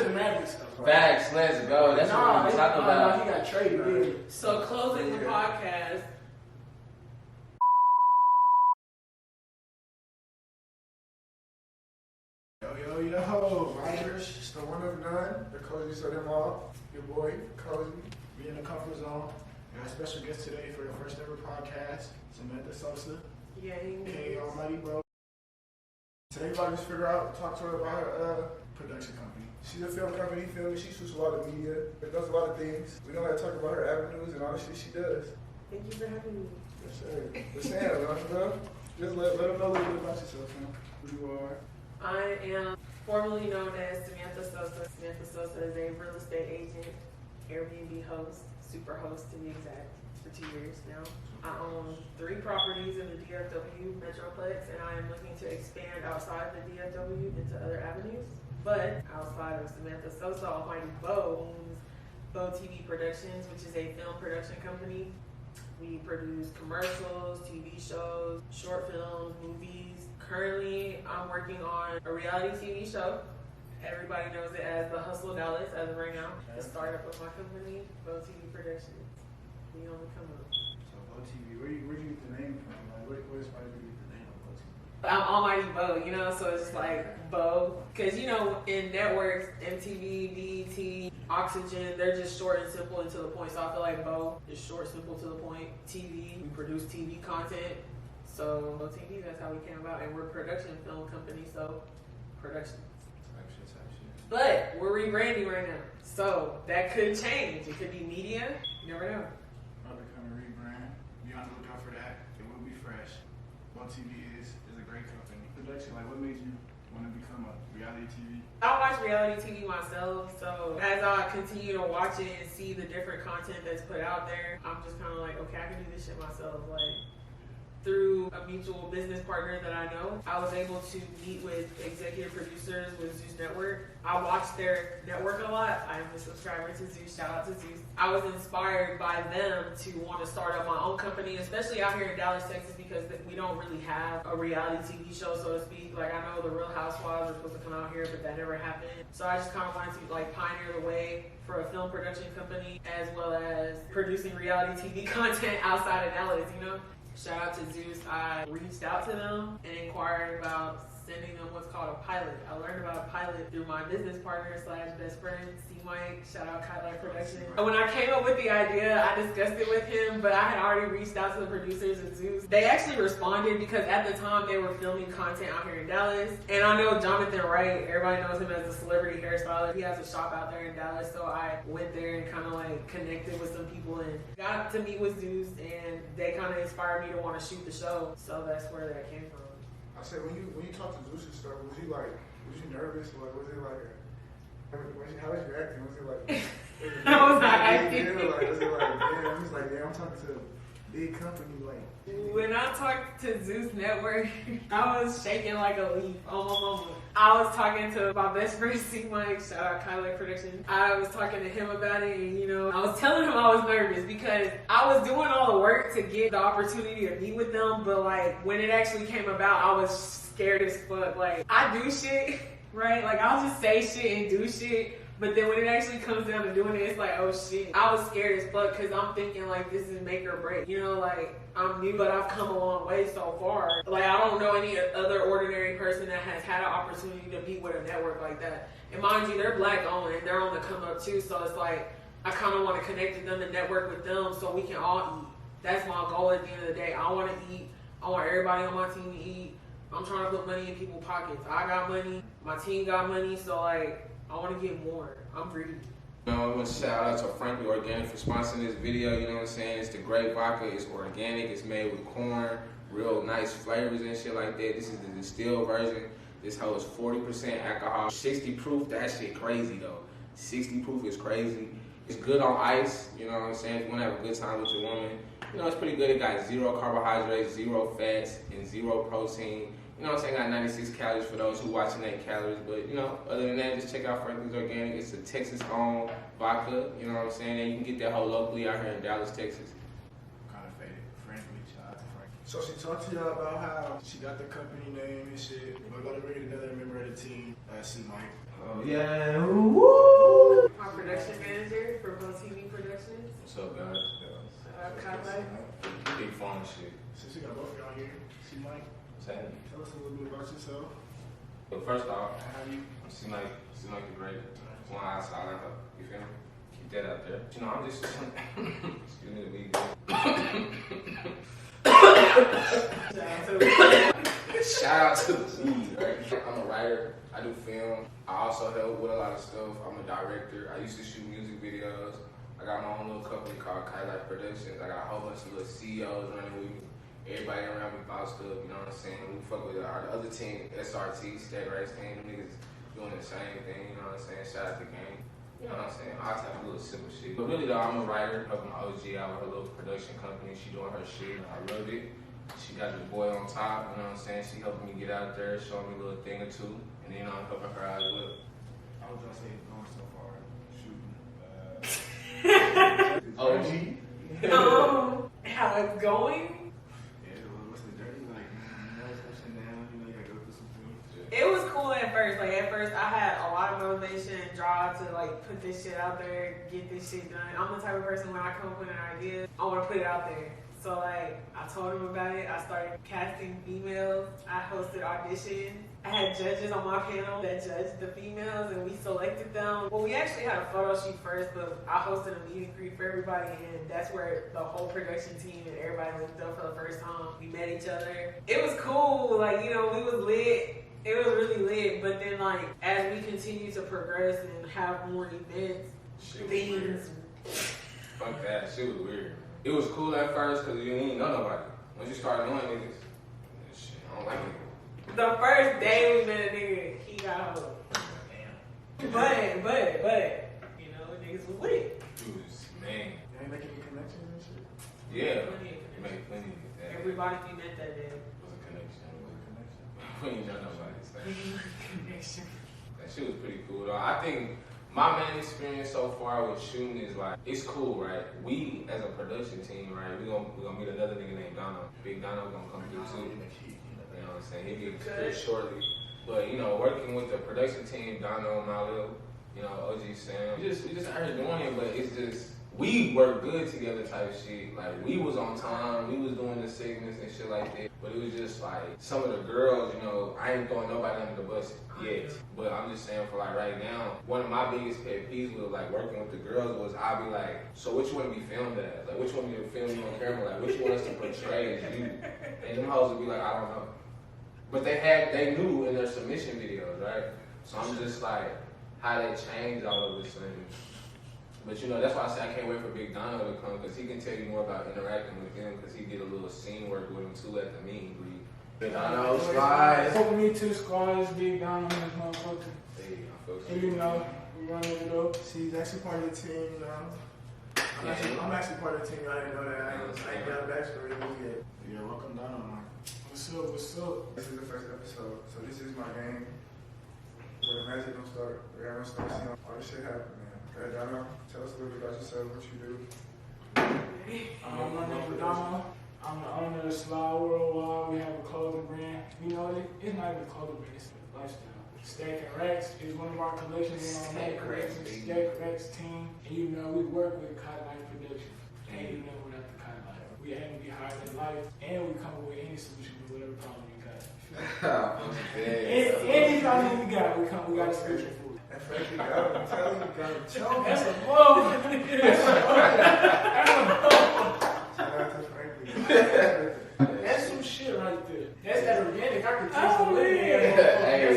to the Mavericks stuff. Facts, let's go. That's what we're talking about. He got traded, dude. So closing the podcast. Yo, Riders, it's the one of none, the coziest of them all. Your boy, Cozy, we in the comfort zone. Got a special guest today for the first ever podcast, Samantha Sosa. Yay. Almighty, bro. Today, we're about to just figure out, talk to her about her production company. She's a film company, she shoots a lot of media, does a lot of things. We don't have to talk about her avenues and all the shit she does. Thank you for having me. Yes, sir. But Sam, bro, just let them know a little bit about yourself, man. Who you are. I am formerly known as Samantha Sosa. Samantha Sosa is a real estate agent, Airbnb host, super host to be exact, for 2 years now. I own 3 properties in the DFW Metroplex, and I am looking to expand outside the DFW into other avenues. But outside of Samantha Sosa, Almighty Bo owns Bo TV Productions, which is a film production company. We produce commercials, TV shows, short films, movies. Currently, I'm working on a reality TV show. Everybody knows it as The Hustle Dallas as of right now. The startup of my company, Bo TV Productions. We on the come up. So, Bo TV, where you get the name from? Like, what inspired you to get the name of Bo TV? I'm Almighty Bo, you know, so it's just like Bo. Because, you know, in networks, MTV, BET, Oxygen, they're just short and simple and to the point. So I feel like Bo is short, simple, to the point. TV, we produce TV content. So Bo TV, that's how we came about. And we're a production film company, so production. Type shit. But we're rebranding right now. So that could change. It could be media. You never know. About to come and rebrand. Be on the lookout for that. It will be fresh. Bo TV is a great company. Production, like what made you want to become a reality TV? I watch reality TV myself, so as I continue to watch it and see the different content that's put out there, I'm just kind of like, okay, I can do this shit myself. Like, through a mutual business partner that I know, I was able to meet with executive producers with Zeus Network. I watch their network a lot. I am a subscriber to Zeus. Shout out to Zeus. I was inspired by them to want to start up my own company, especially out here in Dallas, Texas, because we don't really have a reality TV show, so to speak. Like, I know the Real Housewives are supposed to come out here, but that never happened. So I just kind of wanted to like pioneer the way for a film production company, as well as producing reality TV content outside of Dallas, you know? Shout out to Zeus. I reached out to them and inquired about sending them what's called a pilot. I learned about a pilot through my business partner / best friend, C-Mike. Shout out Kylie Production. When I came up with the idea, I discussed it with him, but I had already reached out to the producers of Zeus. They actually responded because at the time they were filming content out here in Dallas. And I know Jonathan Wright, everybody knows him as a celebrity hairstylist. He has a shop out there in Dallas, so I went there and kind of like connected with some people and got to meet with Zeus, and they kind of inspired me to want to shoot the show. So that's where that came from. I said, when you talked to Zeus and stuff, was you nervous? Like, was it like, how was you acting? Was it like, I was not acting. Like, was it like, damn, he's like, damn, I'm talking to a big company, like. When I talked to Zeus Network, I was shaking like a leaf on my mama. I was talking to my best friend, C-Mike, shout out Kylie Production. I was talking to him about it, and you know, I was telling him I was nervous because I was doing all the work to get the opportunity to meet with them, but like when it actually came about, I was scared as fuck. Like, I do shit, right? Like, I'll just say shit and do shit. But then when it actually comes down to doing it, it's like, oh shit. I was scared as fuck because I'm thinking like this is make or break. You know, like I'm new, but I've come a long way so far. Like I don't know any other ordinary person that has had an opportunity to meet with a network like that. And mind you, they're black owned and they're on the come up too. So it's like, I kind of want to connect with them and network with them so we can all eat. That's my goal at the end of the day. I want to eat. I want everybody on my team to eat. I'm trying to put money in people's pockets. I got money. My team got money. So like, I want to get more. I'm greedy. You know, I want to shout out to Frankly Organic for sponsoring this video. You know what I'm saying? It's the great vodka. It's organic. It's made with corn, real nice flavors and shit like that. This is the distilled version. This holds 40% alcohol, 60 proof. That shit crazy though. 60 proof is crazy. It's good on ice. You know what I'm saying? If you want to have a good time with your woman, you know it's pretty good. It got 0 carbohydrates, 0 fats, and 0 protein. You know what I'm saying? Got 96 calories for those who watching that calories. But, you know, other than that, just check out Franklin's Organic. It's a Texas-owned vodka. You know what I'm saying? And you can get that whole locally out here in Dallas, Texas. Kind of faded. Frankly, shout out to Frank. So she talked to y'all about how she got the company name and shit. We're gonna bring another member of the team. See Mike. Oh yeah, woo! My production manager for Bo TV Productions. What's up, guys? Kyle. Big fun shit. Since we got both of y'all here, see Mike. What's happening? Tell us a little bit about yourself. But first off, How you? seem like the great one outside of her. You feel me? Keep that out there. You know, I'm just excuse me, the weed. Shout out to the weed, right? I'm a writer. I do film. I also help with a lot of stuff. I'm a director. I used to shoot music videos. I got my own little company called Kylight Productions. I got a whole bunch of little CEOs running with me. Everybody around me about stuff, you know what I'm saying? We fuck with our other team, SRT, Stack Race team. Them niggas doing the same thing, you know what I'm saying? Shout out to Game. You know what I'm saying? All type of little simple shit. But really though, I'm a writer, helping my OG out with her little production company. She doing her shit. I love it. She got the boy on top, you know what I'm saying? She helping me get out there, showing me a little thing or two. And then I'm helping her out as well. I was gonna say it's going so far. Shooting. OG? How it's going? What's the dirty like? Pushing down. You gotta go through some things. It was cool at first. Like at first, I had a lot of motivation and drive to like put this shit out there, get this shit done. I'm the type of person when I come up with an idea, I want to put it out there. So like, I told him about it. I started casting females. I hosted auditions. I had judges on my panel that judged the females, and we selected them. Well, we actually had a photo shoot first, but I hosted a meet and greet for everybody, and that's where the whole production team and everybody linked up for the first time. We met each other. It was cool. Like, you know, we was lit. It was really lit. But then, like, as we continue to progress and have more events, things. Fuck that. Shit was weird. It was cool at first because you didn't know nobody. Once you start knowing niggas, shit, I don't like it. The first day we met a nigga, he got hoed. Damn. But, you know, niggas was lit. It was, man. You ain't making any connections and shit? Yeah. Plenty of You made plenty of that. Everybody we met that day. Was a connection. We ain't know nobody's thing. Connection. That shit was pretty cool though. I think my main experience so far with shooting is like, it's cool, right? We, as a production team, right, we gonna meet another nigga named Dono. Big Dono gonna come through too. You know what I'm saying? He'll get good shortly. But, you know, working with the production team, Dono, Malil, you know, OG Sam, we just out here doing it, but it's just, we work good together type shit. Like, we was on time, we was doing the segments and shit like that. But it was just like, some of the girls, you know, I ain't throwing nobody under the bus yet. But I'm just saying for like right now, one of my biggest pet peeves with like working with the girls was I'd be like, so what you want to be filmed as? Like, what you want me to film you on camera? Like, what you want us to portray as you? And them hoes would be like, I don't know. But they knew in their submission videos, right? So I'm just like, how they changed all of a sudden. But you know, that's why I say I can't wait for Big Dono to come, because he can tell you more about interacting with them, because he did a little scene work with him too at the meet and greet. Big Dono, Slides. Welcome me to the squad, it's Big Dono, this motherfucker. Hey, I feel And you know, we running it up. She's actually part of the team, you know. I'm actually part of the team. I didn't know that. I ain't got a backstory yet. Yeah, welcome down, Mark. What's up, what's up? This is the first episode, so this is my game. Where the magic don't start. We're gonna start seeing all this shit happen, man. Okay, Dono, tell us a little bit about yourself, what you do. My name is Dono. I'm the owner of Slide Worldwide. We have a clothing brand. You know, it's not even a clothing brand, it's a lifestyle. Stacking Racks is one of our collections in our main collection, Stack Racks team. And you know, we work with Kylight Productions. And you know, without the Kylight, we aim to be higher than life, and we come up with any solution to whatever problem you got. Any problem you got, we got a solution for it. And Frankie, I'm telling you, got That's a blow. Shout out to Frankie. That's some shit right there. That's that organic. I could taste Oh, the yeah. Hey, it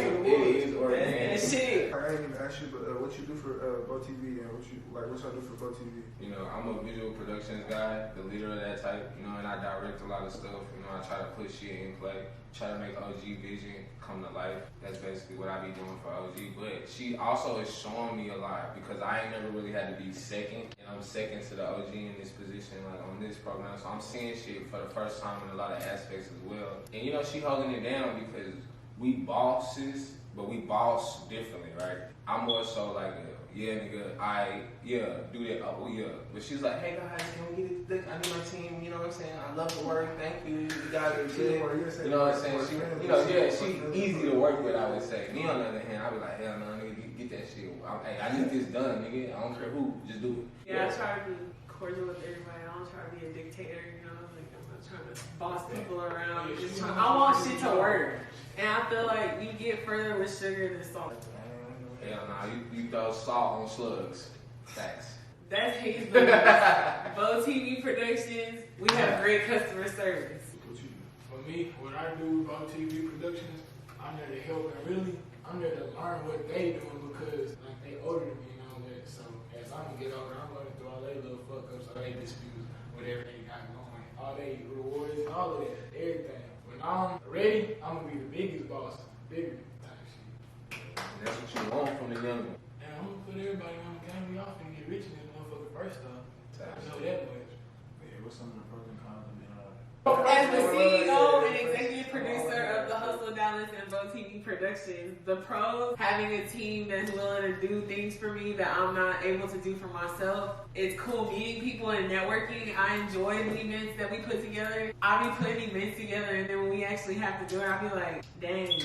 is organic. That shit. I ain't even asked you, but what you do for Bo TV and what y'all do for Bo TV? You know, I'm a visual productions guy, the leader of that type, you know, and I direct a lot of stuff. You know, I try to put shit in play, try to make OG vision come to life. That's basically what I be doing for OG. But she also is showing me a lot, because I ain't never really had to be second. And I'm second to the OG in this position, like on this program. So I'm seeing shit for the first time in a lot of aspects as well. And you know, she holding it down because we bosses, but we boss differently, right? I'm more so like, yeah, nigga, do that. Oh, yeah. But she's like, hey guys, can we get it? Look, I need my team. You know what I'm saying? I love the work. Thank you. You guys are good. You know what I'm saying? She's easy to work with. I would say. Me on the other hand, I be like, hell no, nigga, get that shit. Hey, I need this done, nigga. I don't care who, just do it. Yeah, I try to be cordial with everybody. I don't try to be a dictator. You know, like I'm not trying to boss people around. I want shit to work, and I feel like you get further with sugar than salt. Hell nah, you throw salt on slugs. Facts. That's his business. Bo TV Productions, we have great customer service. For me, what I do with Bo TV Productions, I'm there to help and really, I'm there to learn what they doing because like they older than me and all that. So as I'm gonna get older, I'm going through all their little fuck ups, all they disputes, whatever they got going, all they rewards, all of that, everything. When I'm ready, I'm gonna be the biggest boss, bigger type shit. That's what you want from the young one. And I'm gonna put everybody on the game. We all finna get rich in this motherfucker first though. I know that much. Yeah, what's some of the pros and cons of being As the CEO and executive producer of the Hustle Dallas and Bo TV Productions, the pros, having a team that's willing to do things for me that I'm not able to do for myself. It's cool meeting people and networking. I enjoy the events that we put together. I be putting events together and then when we actually have to do it, I'll be like, dang.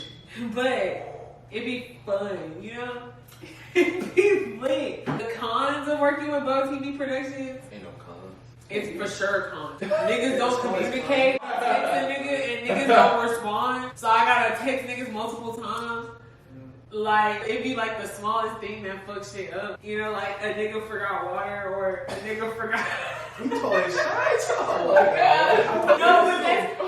But it'd be fun, you know? It'd be lit. The cons of working with Bo TV Productions, Ain't no cons. it's for sure con. Niggas don't communicate. I text a nigga and niggas don't respond. So I gotta text niggas multiple times. Like, it'd be like the smallest thing that fucks shit up. You know, like a nigga forgot water or a nigga forgot. You told his shots? No,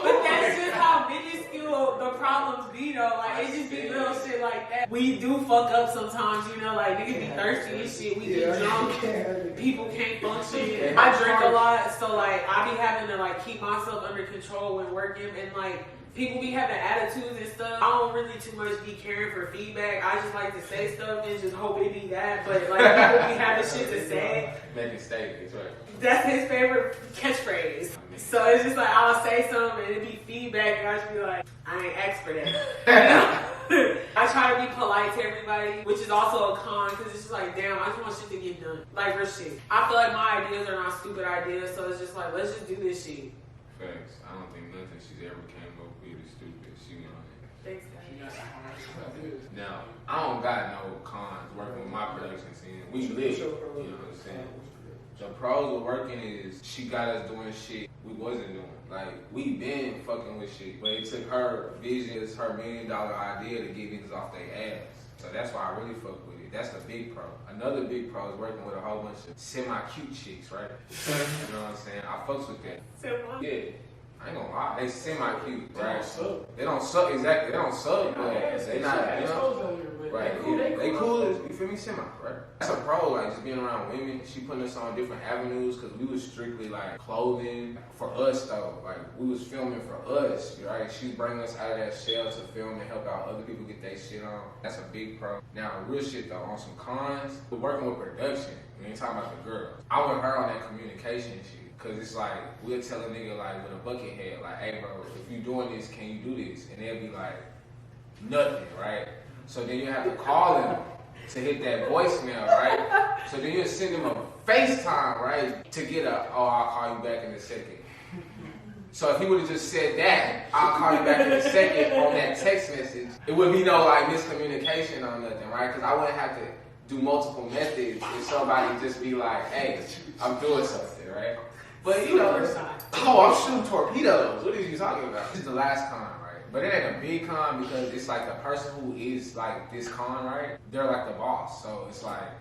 but that's just how minuscule the problems be though. Like, it just be little shit like that. We do fuck up sometimes, you know, like niggas be thirsty and shit. We get drunk. People can't function. I drink a lot, so like I be having to like keep myself under control when working and like people be having attitudes and stuff. I don't really too much be caring for feedback. I just like to say stuff and just hope it be that. But like people be having shit to say. Making statements, right? That's his favorite catchphrase. So it's just like I'll say something and it be feedback and I just be like, I ain't asked for that. You know? I try to be polite to everybody, which is also a con because it's just like, damn, I just want shit to get done. Like real shit. I feel like my ideas are not stupid ideas, so it's just like, let's just do this shit. Facts. I don't think nothing she's ever came up with is stupid. She on it. Thanks, She guys. got some ideas. Now, I don't got no cons working with my production team. We live, you know what I'm saying? The pros of working is she got us doing shit we wasn't doing. Like, we been fucking with shit, but it took her vision, it's her $1 million idea to get niggas off their ass. So that's why I really fuck with it. That's the big pro. Another big pro is working with a whole bunch of semi-cute chicks, right? You know what I'm saying? I fucks with that. Yeah. I ain't gonna lie, they semi-cute, right? They don't suck, exactly. They don't suck, but they not, you know? Right, they cool, you feel me? Semi, right? That's a pro, like just being around women. She putting us on different avenues because we was strictly like clothing for us though. Like we was filming for us, right? She's bringing us out of that shell to film and help out other people get their shit on. That's a big pro. Now, real shit though, on some cons, we're working with production. We ain't talking about the girls. I want her on that communication shit. Cause it's like, we'll tell a nigga like with a bucket head, like, hey bro, if you doing this, can you do this? And they'll be like, nothing, right? So then you have to call him to hit that voicemail, right? So then you send him a FaceTime, right? To get I'll call you back in a second. So if he would have just said that, I'll call you back in a second on that text message, it would be no like miscommunication or nothing, right? Cause I wouldn't have to do multiple methods if somebody just be like, hey, I'm doing something, right? But you know, I'm shooting torpedoes. What are you talking about? This is the last con, right? But it ain't a big con because it's like the person who is like this con, right? They're like the boss. So it's like,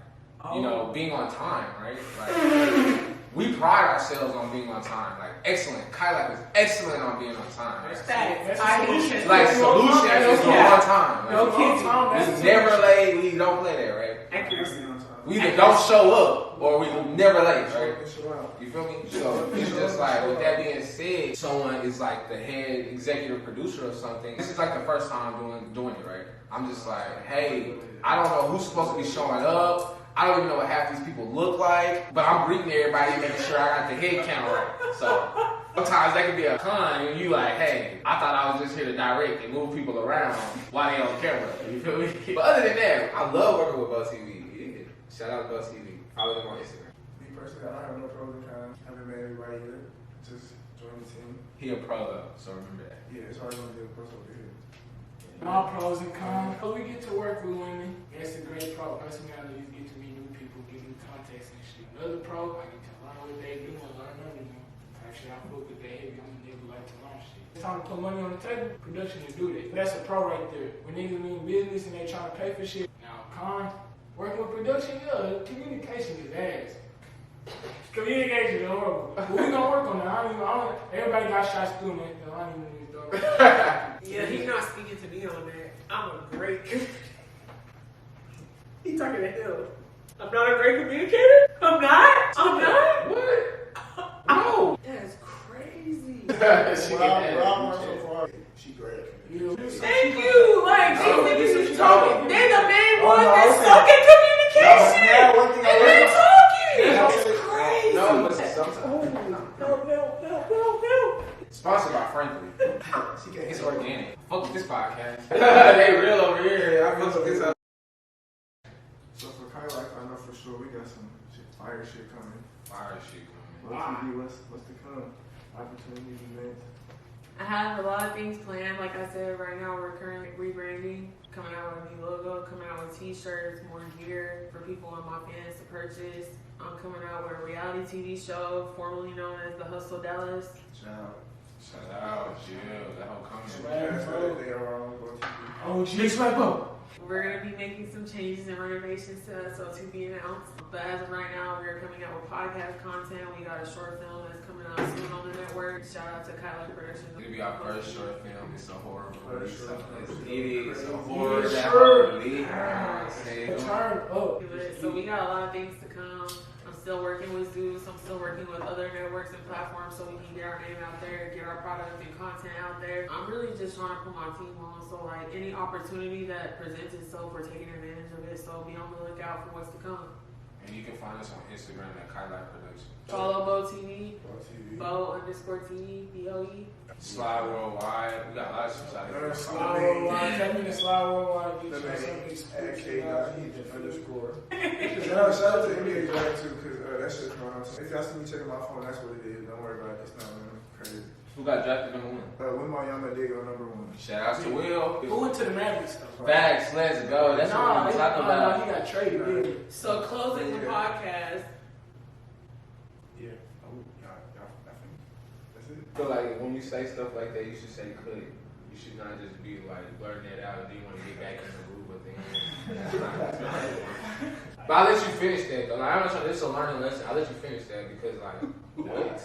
you know, being on time, right? Like, we pride ourselves on being on time. Like, excellent. Kyla is excellent on being on time. Right? Facts. Like, solution is on time. Like, No kidding. we never late. We don't play that, right? Accuracy. We either don't show up or we never late, right? You feel me? So it's just like, with that being said, someone is like the head executive producer of something. This is like the first time doing it, right? I'm just like, hey, I don't know who's supposed to be showing up. I don't even know what half these people look like, but I'm greeting everybody, making sure I got the head count right. So Sometimes that could be a con when you like, hey, I thought I was just here to direct and move people around while they on camera. You feel me? But other than that, I love working with Buzz TV. Yeah. Shout out to Buzz TV. Follow them on Instagram. Me personally, I don't have no pros and cons. I haven't met everybody yet. Just join the team. He a pro though, so remember that. Yeah, it's hard to get a person over here. All pros and cons. But we get to work with women. That's a great pro. Personality, you get to meet new people, get new contacts and shit. Another pro, I get to learn what they do and learn nothing new. Actually, I fuck with behavior. I'm a nigga like to learn shit. It's time to put money on the table. Production to do that. That's a pro right there. When niggas mean business and they trying to pay for shit. Now, con, working with production, yeah, communication is ass. Communication is horrible. But we gonna work on that. Everybody got shots through, man. I don't even need to throw it. Yeah, he's not speaking to me on that. I'm a great. He talking to him. I'm not a great communicator. I'm not. What? No. That's crazy. She Well, get I'm mad. so far. She great. Thank you. Like these niggas is talking. They're the main Oh, ones no, that okay. suck at communication. Yeah, one thing I And they're learned. talking. Yeah. That's crazy. No, listen, sometimes. No. Sponsored by Frankly. She can't It's handle it. organic. Fuck with this podcast. They real over here. I fuck with this. So for Kai Life, I know for sure we got some fire shit coming. Fire shit coming. What TV, what's to come? Opportunities, events. I have a lot of things planned. Like I said, right now we're currently rebranding, coming out with a new logo, coming out with t-shirts, more gear for people and my fans to purchase. I'm coming out with a reality TV show, formerly known as The Hustle Dallas. Shout Shout out, Jill. That whole coming. out. They are on TV. Oh, geez, swipe up. We're going to be making some changes and renovations to that, so to be announced. But as of right now, we're coming out with podcast content. We got a short film that's coming out soon on the network. Shout out to Kyla Productions. It'll be our first short film. It's a horror movie. First So short film. it's a horror. Yeah, That sure. horror movie. Turn up. So we got a lot of things to come. I'm still working with Zeus. I'm still working with other networks and platforms so we can get our name out there, get our product and content out there. I'm really just trying to put my team on. So like any opportunity that presents itself, we're taking advantage of it. So be on the lookout for what's to come. And you can find us on Instagram at Kylight Productions. Follow Bo TV, TV. Bo_TV, BOE. Slide Worldwide. We got a lot of shit out here. Slide worldwide. Tell me to slide worldwide. Get The you name something at exclusive. K._. Shout out to NBA Drive too, because that shit's going on. If y'all see me checking my phone, that's what it is. Don't worry about it. It's not crazy. Who got drafted number 1? Wembanyama did go number 1. Shout out to Will. Who went to the Mavericks though? Facts, let's go. That's what we talking about. He got traded, didn't he? So closing the podcast. Yeah. Oh, y'all finished. That's it. I feel like when you say stuff like that, you should say could. You should not just be like blurting that out and then you want to get back in the groove of things. But I'll let you finish that though. Like, I'm not trying, this is a learning lesson. I'll let you finish that because like, what?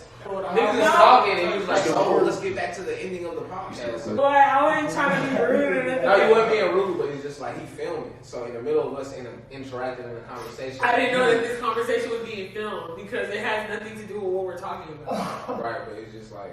Niggas is talking and you was like, oh, let's get back to the ending of the podcast. So, But I wasn't trying to be rude or nothing. no, you wasn't being rude, but it's just like he filming. So in the middle of us interacting in a conversation. I didn't know that this conversation was being filmed because it has nothing to do with what we're talking about. Right, but it's just like,